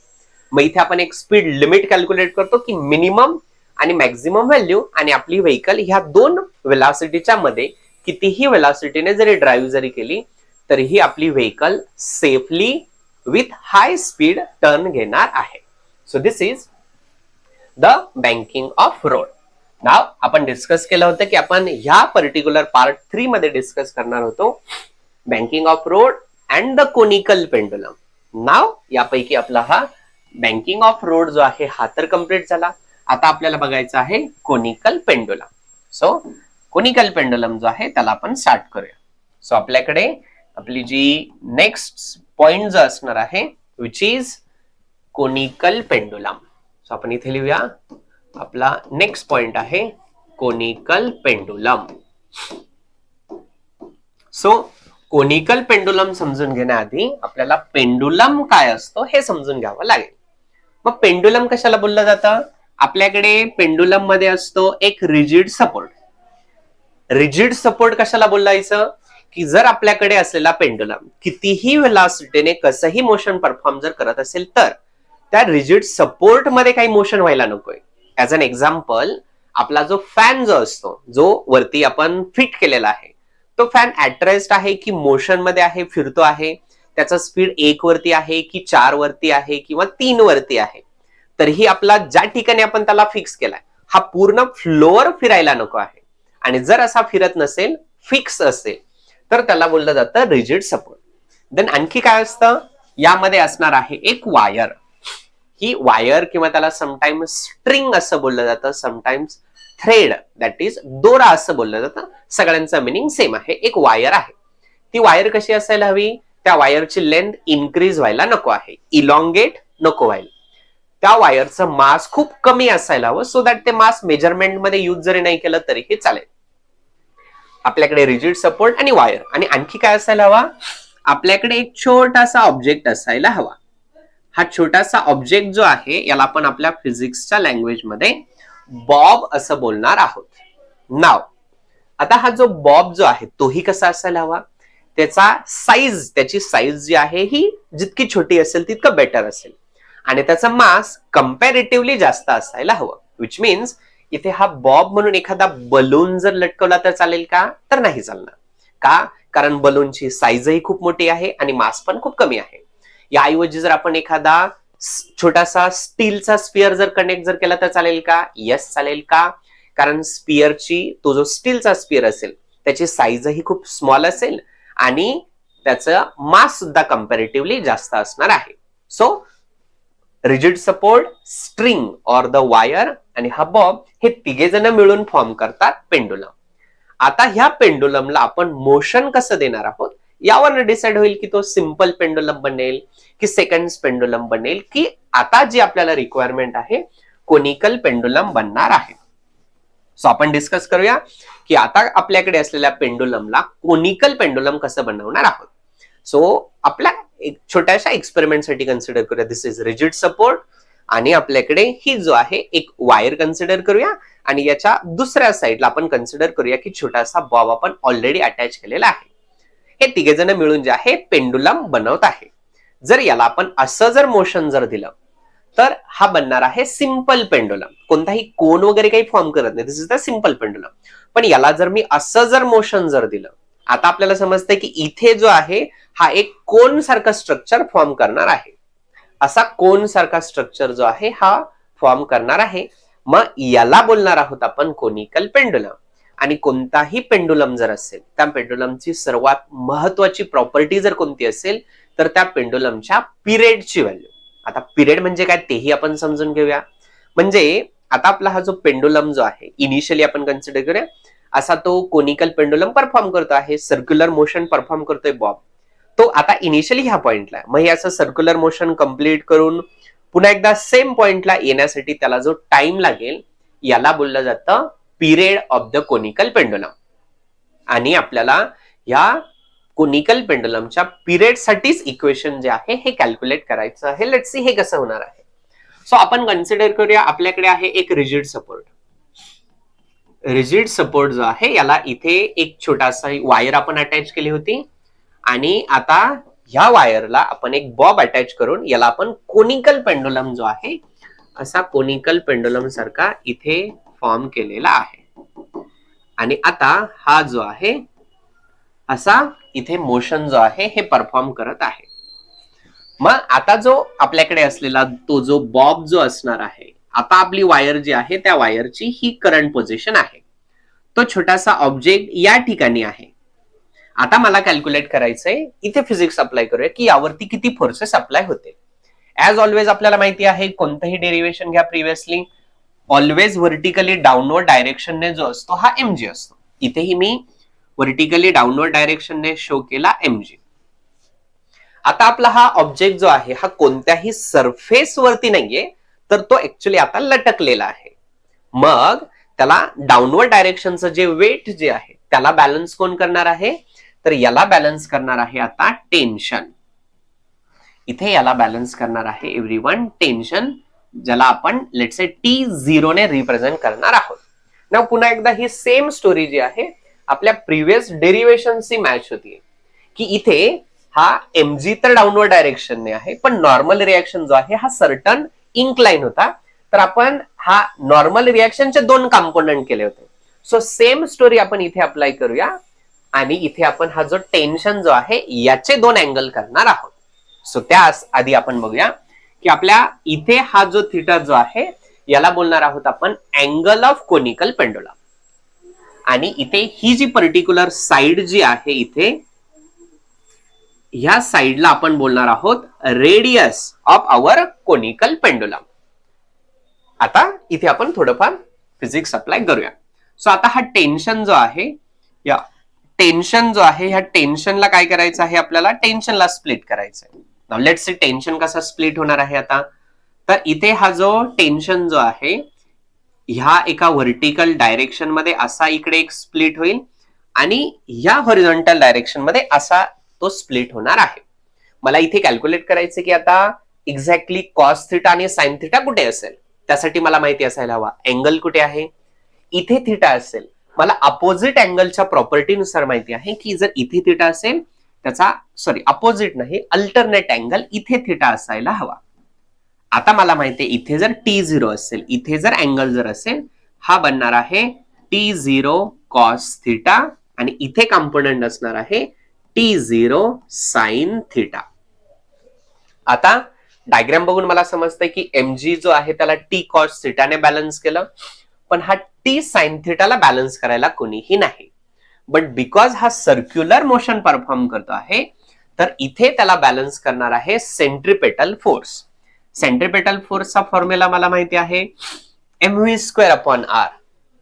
मग इथे आपण एक स्पीड लिमिट कॅल्क्युलेट करतो की मिनिमम आणि मॅक्झिमम व्हॅल्यू आणि आपली व्हेकल ह्या दोन व्हेलॉसिटीच्या मध्ये कितीही व्हेलॉसिटीने जरी ड्राईव्ह जरी केली तरीही आपली vehicle safely with high speed turn घेणार आहे. So this is the banking of road. नाव आपण डिस्कस केलं होतं की आपण ह्या पर्टिक्युलर पार्ट 3 मध्ये डिस्कस करणार होतो banking of road and the conical pendulum. नाव यापैकी आपला हा बँकिंग ऑफ रोड जो आहे हा तर कम्प्लीट झाला. आता आपल्याला बघायचं आहे conical pendulum. So conical pendulum जो आहे त्याला आपण स्टार्ट करूया. सो आपल्याकडे आपली जी नेक्स्ट पॉइंट जो असणार आहे which is conical pendulum. So आपण इथे लिहूया आपला नेक्स्ट पॉइंट आहे conical pendulum. So conical pendulum समजून घेण्याआधी आपल्याला पेंडुलम काय असतो हे समजून घ्यावं लागेल. मग पेंडुलम कशाला बोललं जातं. आपल्याकडे पेंडुलम मध्ये असतो एक रिजिड सपोर्ट. रिजिड सपोर्ट कशाला बोलायचं की जर आपल्याकडे असलेला पेंडुलम कितीही व्हेलॉसिटीने कसंही मोशन परफॉर्म जर करत असेल तर त्या रिजिड सपोर्ट मध्ये काही मोशन व्हायला नकोय. ऍज अन एक्झाम्पल आपला जो फॅन जो असतो जो वरती आपण फिट केलेला आहे तो फॅन ऍटरेस्ट आहे की मोशन मध्ये आहे, फिरतो आहे, त्याचा स्पीड 1 वरती आहे की 4 वरती आहे किंवा 3 वरती आहे, तरीही आपला ज्या ठिकाणी आपण त्याला फिक्स केलाय हा पूर्ण फ्लोअर फिरायला नको आहे. आणि जर असा फिरत नसेल, फिक्स असेल तर त्याला बोललं जातं रिजिड सपोर्ट. देन आणखी काय असतं यामध्ये असणार आहे एक वायर. ही वायर किंवा त्याला समटाइम्स स्ट्रिंग असं बोललं जातं, समटाइम्स थ्रेड दॅट इज दोरा असं बोललं जातं. सगळ्यांचं मिनिंग सेम आहे. एक वायर आहे. ती वायर कशी असायला हवी, त्या वायरची लेंथ इन्क्रीज व्हायला नको आहे, इलॉंगेट नको व्हायला. त्या वायरचं मास खूप कमी असायला हवं सो दॅट ते मास मेजरमेंट मध्ये यूज जरी नाही केलं तरीही चालेल. आपल्याकडे रिजिड सपोर्ट आणि वायर आणि आणखी काय असायला हवा, आपल्याकडे एक छोटासा ऑब्जेक्ट असायला हवा. हा छोटासा ऑब्जेक्ट जो आहे याला आपण आपल्या फिजिक्सच्या लँग्वेज मध्ये बॉब असं बोलणार आहोत. नाव आता हा जो बॉब जो आहे तोही कसा असायला हवा, त्याची साईज जी आहे ही जितकी छोटी असेल तितकं बेटर असेल आणि त्याचा मास कंपॅरेटिव्हली जास्त असायला हवं. विच मीन्स इथे हा बॉब म्हणून एखादा बलून जर लटकवला तर चालेल का, तर नाही चालणार. का, कारण बलूनची साईजही खूप मोठी आहे आणि मास पण खूप कमी आहे. याऐवजी जर आपण एखादा छोटासा स्टीलचा स्पियर जर कनेक्ट जर केला तर चालेल का? येस चालेल का? कारण स्पियरची तो जो स्टीलचा स्पियर असेल त्याची साईजही खूप स्मॉल असेल आणि त्याचं मास सुद्धा कम्पॅरेटिव्हली जास्त असणार आहे. So rigid support, string or the wire आणि हा बॉब हे तिघे जण मिळून फॉर्म करतात पेंडुलम. आता ह्या पेंडुलमला आपण मोशन कसं देणार आहोत यावर डिसाइड होईल की तो सिंपल पेंडुलम बनेल की सेकंड पेंडुलम बनेल की आता जी आपल्याला रिक्वायरमेंट आहे कोनिकल पेंडुलम बनणार आहे. सो आपण डिस्कस करूया की आता आपल्याकडे असलेल्या पेंडुलमला कोनिकल पेंडुलम कसं बनवणार आहोत. सो आपल्या एक छोट्याशा एक्सपेरिमेंटसाठी कन्सिडर करूया. दिस इज रिजिड सपोर्ट आणि आपल्याकडे ही जो आहे एक वायर कन्सिडर करूया आणि याच्या दुसऱ्या साईडला आपण कन्सिडर करूया की छोटासा बॉब आपण ऑलरेडी अटॅच केलेला आहे. हे तिघे जण मिळून जे आहे पेंडुलम बनवत आहे. जर याला आपण असं जर मोशन जर दिलं तर हा बनणार आहे सिंपल पेंडुलम. कोणताही कोन वगैरे काही फॉर्म करत नाही. दिस इज द सिंपल पेंडुलम. पण याला जर मी असं जर मोशन जर दिलं, आता आपल्याला समजतंय की इथे जो आहे हा एक कोन सारखा स्ट्रक्चर फॉर्म करणार आहे. असा कोन सारखा स्ट्रक्चर जो आहे हा फॉर्म करणार आहे. मग याला बोलणार आहोत आपण कोनिकल पेंडुलम. आणि कोणताही पेंडुलम जर असेल त्या पेंडुलमची सर्वात महत्वाची प्रॉपर्टी जर कोणती असेल तर त्या पेंडुलमच्या पिरियडची व्हॅल्यू. आता पिरियड म्हणजे काय तेही आपण समजून घेऊया. म्हणजे आता आपला हा जो पेंडुलम जो आहे इनिशियली आपण कन्सिडर करूया असा तो कोनिकल पेंडुलम परफॉर्म करतो आहे, सर्क्युलर मोशन परफॉर्म करतोय बॉब. तो आता इनिशियली ह्या पॉइंटला, मग हे असं सर्क्युलर मोशन कम्प्लीट करून पुन्हा एकदा सेम पॉइंटला येण्यासाठी त्याला जो टाइम लागेल याला बोललं जातं period of the conical pendulum. आणि आपल्याला या कोनिकल पेंडुलमच्या पिरियड साठीच इक्वेशन जे आहे हे कॅल्क्युलेट करायचं आहे. लेट्स सी हे कसं होणार आहे. सो आपण कन्सिडर करूया आपल्याकडे आहे एक रिजिड सपोर्ट. रिजिड सपोर्ट जो आहे याला इथे एक छोटासा वायर आपण अटॅच केली होती आणि आता ह्या वायरला आपण एक बॉब अटॅच करून याला आपण कोनिकल पेंडुलम जो आहे असा कोनिकल पेंडुलम सारखा इथे फॉर्म केलेला आहे. आणि आता हा जो आहे असा इथे मोशन जो आहे हे परफॉर्म करत आहे. मग आता जो आपल्याकडे असलेला तो जो बॉब जो असणार आहे, आता आपली वायर जी आहे त्या वायरची ही करंट पोझिशन आहे. तो छोटासा ऑब्जेक्ट या ठिकाणी आहे. आता मला कॅल्क्युलेट करायचंय, इथे फिजिक्स अप्लाय करूया की यावरती किती फोर्सेस अप्लाय होते. ऍज ऑलवेज आपल्याला माहिती आहे कोणतंही डेरिव्हेशन घ्या प्रिव्हियसली, ऑलवेज व्हर्टिकली डाऊनवर्ड डायरेक्शनने जो असतो हा mg असतो. इथेही मी व्हर्टिकली डाऊनवर्ड डायरेक्शनने शो केला mg. आता आपला हा ऑब्जेक्ट जो आहे हा कोणत्याही सरफेस वरती नाहीये तर तो ऍक्च्युली आता लटकलेला आहे. मग त्याला डाऊनवर्ड डायरेक्शनचं जे वेट जे आहे त्याला बॅलन्स कोण करणार आहे, तर याला बॅलन्स करणार आहे आता टेन्शन. इथे याला बॅलन्स करणार आहे एव्हरीवन टेन्शन, ज्याला आपण लेट्स से T0 ने रिप्रेझेंट करणार आहोत. ना पुन्हा एकदा ही सेम स्टोरी जी आहे आपल्या प्रिव्हियस डेरिव्हेशनशी मॅच होतीये की इथे हा mg तर डाऊनवर्ड डायरेक्शनने आहे पण नॉर्मल रिएक्शन जो आहे हा सर्टन इन्क्लाइन होता. तर आपण हा नॉर्मल रिएक्शनचे दोन कंपोनेंट केले होते. सो सेम स्टोरी आपण इथे अप्लाय करूया आणि इथे आपण हा जो टेन्शन जो आहे याचे दोन अँगल करणार आहोत. सो त्या आधी आपण बघूया की आपल्या इथे हा जो थिटा जो आहे याला बोलणार आहोत आपण अँगल ऑफ कोनिकल पेंडुलम. आणि इथे ही जी पर्टिक्युलर साइड जी आहे इथे ह्या साइडला आपण बोलणार आहोत radius of our conical pendulum. आता इथे आपण थोडंफार फिजिक्स अप्लाय करूया. सो आता हा टेन्शन जो आहे या टेन्शन जो आहे ह्या टेन्शनला काय करायचं आहे, आपल्याला टेन्शनला स्प्लिट करायचं आहे. नाउ लेट्स सी टेन्शन कसा स्प्लिट होणार आहे आता, तर इथे हा जो टेन्शन जो आहे ह्या एका व्हर्टिकल डायरेक्शन मध्ये असा इकडे एक स्प्लिट होईल आणि ह्या हॉरिझॉन्टल डायरेक्शन मध्ये असा तो स्प्लिट होणार आहे. मला इथे कॅल्क्युलेट करायचं की आता एक्झॅक्टली कॉस थिटा आणि साइन थिटा कुठे असेल, त्यासाठी मला माहिती असायला हवा अँगल कुठे आहे. इथे थिटा असेल, मला अपोजिट अँगलच्या प्रॉपर्टीनुसार माहिती आहे की जर इथे थिटा असेल त्याचा अपोजिट नाही अल्टरनेट अँगल इथे थिटा असायला हवा. आता मला माहिती आहे इथे जर T0 असेल, इथे जर अँगल जर असेल हा बनणार आहे T0 कॉस थिटा आणि इथे कंपोनेंट असणार आहे T0 साइन थिटा. आता डायग्राम बघून मला समजतंय की mg जो आहे त्याला t cos थिटाने बॅलन्स केलं, पण हा t साइन थिटाला बॅलन्स करायला कोणीही नाही. बट बिकॉज हा सर्क्युलर मोशन परफॉर्म करतो आहे, तर इथे त्याला बॅलन्स करणार आहे सेंट्रिपेटल फोर्स. सेंट्रिपेटल फोर्सचा फॉर्म्युला मला माहिती आहे mv²/r.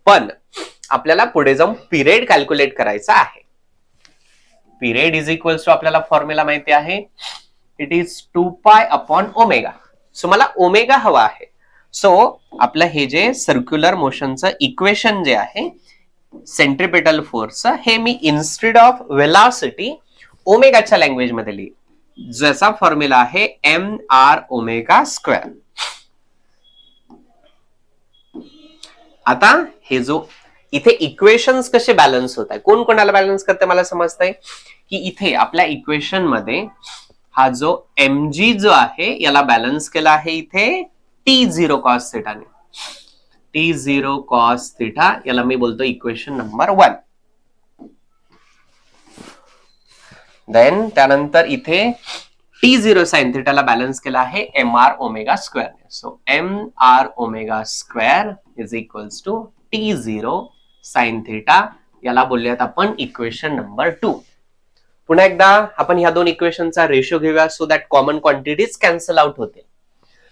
पण आपल्याला पुढे जाऊन पिरियड कॅल्क्युलेट करायचा आहे. पिरियड इज इक्वल्स टू आपल्याला फॉर्म्युला माहिती आहे, इट इज 2π/ω. सो मला ओमेगा हवा आहे. सो आपलं हे जे सर्क्युलर मोशनचं इक्वेशन जे आहे सेंट्रिपेटल फोर्स, हे मी इन्स्टेड ऑफ वेलॉसिटी ओमेगाच्या लँग्वेज मध्ये लिहिलं, ज्याचा फॉर्म्युला आहे mr². आता हे जो इथे इक्वेशन्स कसे बॅलन्स होत आहे, कोण कोणाला बॅलन्स करते मला समजतंय की इथे आपल्या इक्वेशन मध्ये हा जो mg जो आहे याला बॅलन्स केला आहे इथे T0 cos थिटाने. T0 cos theta याला मी बोलतो इक्वेशन नंबर 1. देन त्यानंतर इथे T0 sin थिटाला बॅलन्स केला आहे mr⍵². So mr⍵² is equals to T0 sin theta, याला बोलूयात आपण इक्वेशन नंबर 2. पुन्हा एकदा आपण ह्या दोन इक्वेशनचा रेशो घेऊया so that common quantities cancel out होते.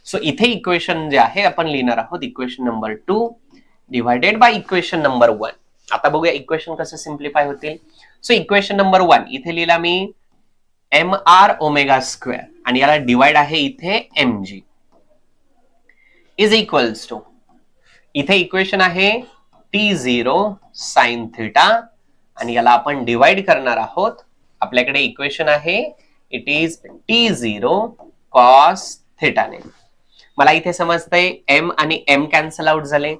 सो इथे इक्वेशन जे आहे आपण लिहिणार आहोत equation number 2 divided by equation number 1. आता बघूया इक्वेशन कसं सिम्प्लिफाय होतील. सो इक्वेशन नंबर 1 इथे लिहिला मी mr⍵² आणि याला डिवाइड आहे इथे mg इज इक्वल्स टू, इथे इक्वेशन आहे T0 sin थिटा आणि याला आपण डिवाइड करणार आहोत. आपल्याकडे इक्वेशन आहे इट इज T0 cos थिटाने. मला इथे समजतंय m आणि m कॅन्सल आउट झाले,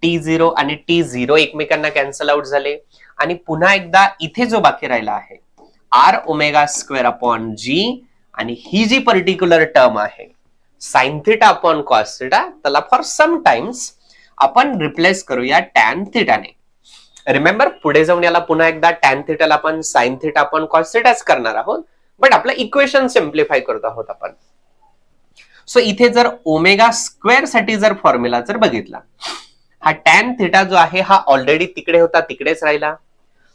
T0 आणि T0 एकमेकांना कॅन्सल आउट झाले, आणि पुन्हा एकदा इथे जो बाकी राहिला आहे r⍵²/g, आणि ही जी पर्टिक्युलर टर्म आहे sin θ/ cos θ, त्याला फॉर सम टाइम्स आपण रिप्लेस करूया tan थिटाने. रिमेंबर पुढे जाऊन याला पुन्हा एकदा tan थिटाला आपण sin θ/ cos θच करणार आहोत, बट आपलं इक्वेशन सिम्प्लिफाय करत आहोत आपण. सो इथे जर ω² साठी जर फॉर्म्युला जर बघितला, हा tan थिटा जो आहे हा ऑलरेडी तिकडे होता, तिकडेच राहिला.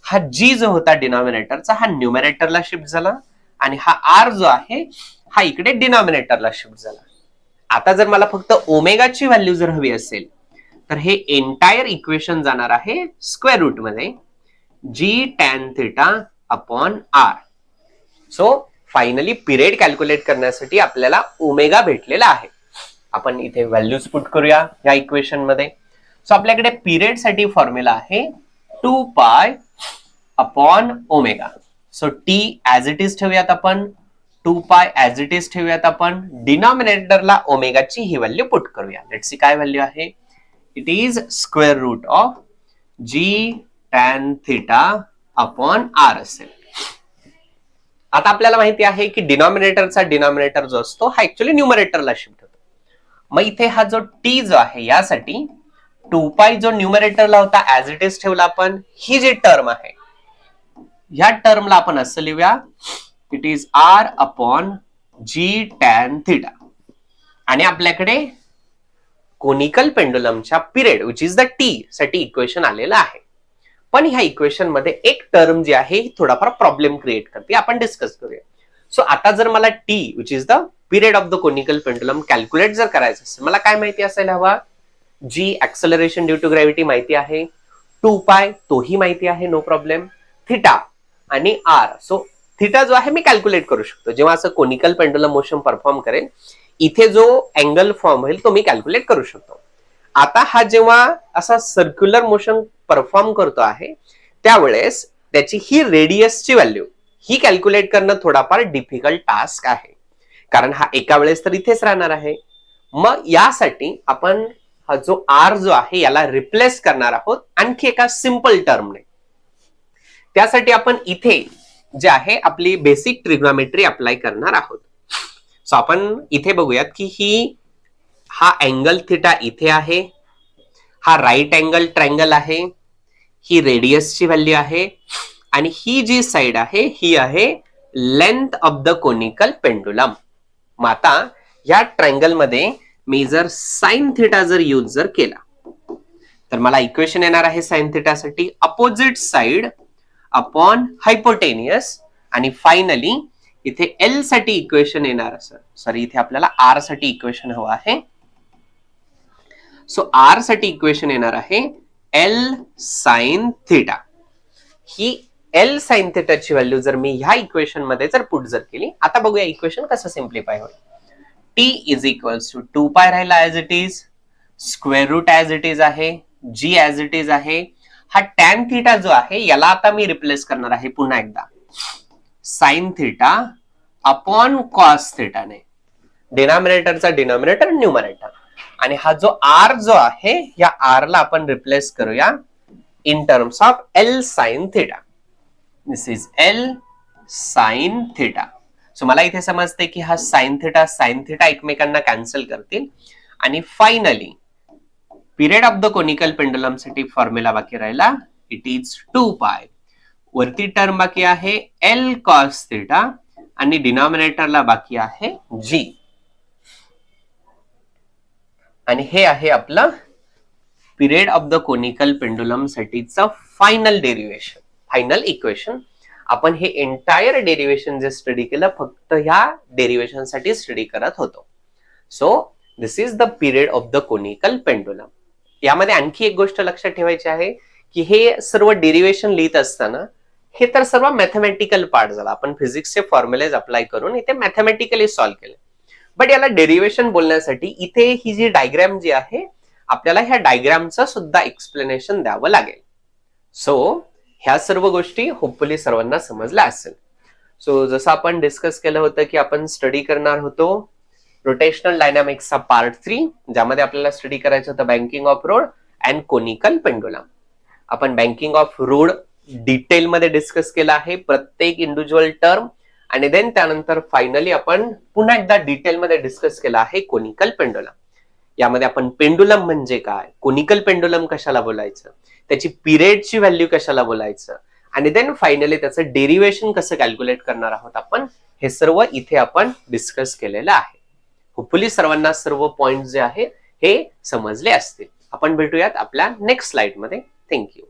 हा g जो होता डिनॉमिनेटरचा हा न्यूमरेटरला शिफ्ट झाला, आणि हा r जो आहे हा इकडे डिनॉमिनेटरला शिफ्ट झाला. आता जर मला फक्त ओमेगाची व्हॅल्यू जर हवी असेल, तर हे एंटायर इक्वेशन जाणार आहे स्क्वेअर रूट मध्ये g tan θ/ r. So finally period calculate करण्यासाठी आपल्याला ओमेगा भेटलेला आहे. आपण इथे व्हॅल्यूज पुट करूया या इक्वेशन मध्ये. सो आपल्याकडे पिरियड साठी फॉर्म्युला आहे 2π/ω. So t as it is ठेवूयात आपण, 2π ऍज इट इज ठेवूयात आपण, डिनॉमिनेटरला ओमेगाची ही व्हॅल्यू पुट करूया. लेट्स सी काय व्हॅल्यू आहे, it is square root of g tan θ/ r असेल. आता आपल्याला माहिती आहे की डिनॉमिनेटरचा डिनॉमिनेटर जो असतो हा ऍक्च्युअली न्यूमरेटरला शिफ्ट होतो. मग इथे हा जो t जो आहे यासाठी 2π जो न्यूमरेटरला होता ऍज इट इज ठेवला आपण. ही जी टर्म आहे ह्या टर्मला आपण असं लिहूया, इट इज r/g tan θ. आणि आपल्याकडे कोनिकल पेंडुलमच्या period which is the t साठी इक्वेशन आलेलं आहे. पण ह्या इक्वेशन मध्ये एक टर्म जी आहे ही थोडाफार प्रॉब्लेम क्रिएट करते, आपण डिस्कस करूया. सो आता जर मला t which is the period of the conical pendulum calculate जर करायचं असेल, मला काय माहिती असायला हवा, g acceleration due to gravity माहिती आहे, 2π तोही माहिती आहे, नो प्रॉब्लेम, थिटा आणि r. सो थिटा जो आहे मी कॅल्क्युलेट करू शकतो. जेव्हा असं कोनिकल पेंडुलम मोशन परफॉर्म करेल, इथे जो अँगल फॉर्म होईल तो मी कॅल्क्युलेट करू शकतो. आता हा जेव्हा असा सर्क्युलर मोशन परफॉर्म करतो आहे, त्यावेळेस त्याची ही रेडियसची व्हॅल्यू ही कॅल्क्युलेट करणं थोडाफार डिफिकल्ट टास्क आहे, कारण हा एका वेळेस तर इथेच राहणार आहे. मग यासाठी आपण हा जो r जो आहे याला रिप्लेस करणार आहोत आणखी एका सिंपल टर्मने. त्यासाठी आपण इथे जे आहे आपली बेसिक ट्रिग्नोमेट्री अप्लाय करणार आहोत. सो आपण इथे बघूयात की हा अँगल थिटा इथे आहे, हा राईट अँगल ट्रायंगल आहे, ही रेडियसची व्हॅल्यू आहे, आणि ही जी साइड आहे ही आहे length of the conical pendulum. मग आता या ट्रायंगल मध्ये मी जर साइन थिटा जर यूज जर केला तर मला इक्वेशन येणार आहे साइन थिटा साठी अपोजिट साइड अपॉन हायपोटेनियस, आणि फायनली इथे एल साठी इक्वेशन येणार सॉरी इथे आपल्याला आर साठी इक्वेशन हवं आहे. सो आर साठी इक्वेशन येणार आहे एल साइन थिटा. ही एल साइन थिटाची व्हॅल्यू जर मी ह्या इक्वेशन मध्ये जर पुट जर केली, आता बघूया इक्वेशन कसं सिम्प्लिफाय होईल. T is equals to 2 pi राहिला as it is, square root as it is आहे, जी ऍज इट इज आहे. हा टॅन थिटा जो आहे याला आता मी रिप्लेस करणार आहे पुन्हा एकदा साइन थिटा अपॉन कॉस थिटाने, डिनॉमिनेटरचा डिनॉमिनेटर न्यूमरेटर, आणि हा जो आर जो आहे या आर ला आपण रिप्लेस करूया in terms of L sine theta. This is L sine theta. So मला इथे समजते की हा साइन थिटा एकमेकांना कॅन्सल करतील, आणि finally period of the conical pendulum साठी फॉर्म्युला बाकी राहिला इट इज 2 पाय. वरती टर्म बाकी आहे एल कॉस थिटा आणि डिनॉमिनेटरला बाकी आहे जी, आणि हे आहे आपलं period of the conical pendulum साठीचं फायनल डेरिव्हेशन, फायनल इक्वेशन. आपण हे एंटायर डेरिव्हेशन जे स्टडी केलं फक्त ह्या डेरिव्हेशन साठी स्टडी करत होतो. So this is the period of the conical pendulum. यामध्ये आणखी एक गोष्ट लक्षात ठेवायची आहे की हे सर्व डेरिव्हेशन लिहित असताना हे तर सर्व मॅथमॅटिकल पार्ट झाला, आपण फिजिक्सचे फॉर्म्युलेज अप्लाय करून इथे मॅथमॅटिकली सॉल्व्ह केले. बट याला डेरिव्हेशन बोलण्यासाठी इथे ही जी डायग्राम जी आहे आपल्याला ह्या डायग्रामचं सुद्धा एक्सप्लेनेशन द्यावं लागेल. सो ह्या सर्व गोष्टी होपफुली सर्वांना समजल्या असेल. सो जसं आपण डिस्कस केलं होतं की आपण स्टडी करणार होतो रोटेशनल डायनामिक्सचा पार्ट 3, ज्यामध्ये आपल्याला स्टडी करायचं होतं banking of road and conical pendulum. आपण बँकिंग ऑफ रोड डिटेल मध्ये डिस्कस केला आहे, प्रत्येक इंडिव्हिज्युअल टर्म, आणि देन त्यानंतर फायनली आपण पुन्हा एकदा डिटेल मध्ये डिस्कस केला आहे कोनिकल पेंडुलम. यामध्ये आपण पेंडुलम म्हणजे काय, कोनिकल पेंडुलम कशाला बोलायचं, त्याची पिरियडची व्हॅल्यू कशाला बोलायचं, आणि देन फायनली त्याचं डेरिव्हेशन कसं कॅल्क्युलेट करणार आहोत आपण, हे सर्व इथे आपण डिस्कस केलेलं आहे. होपफुली सर्वांना सर्व पॉइंट जे आहेत हे समजले असतील. आपण भेटूयात आपल्या नेक्स्ट स्लाइड मध्ये. थँक्यू.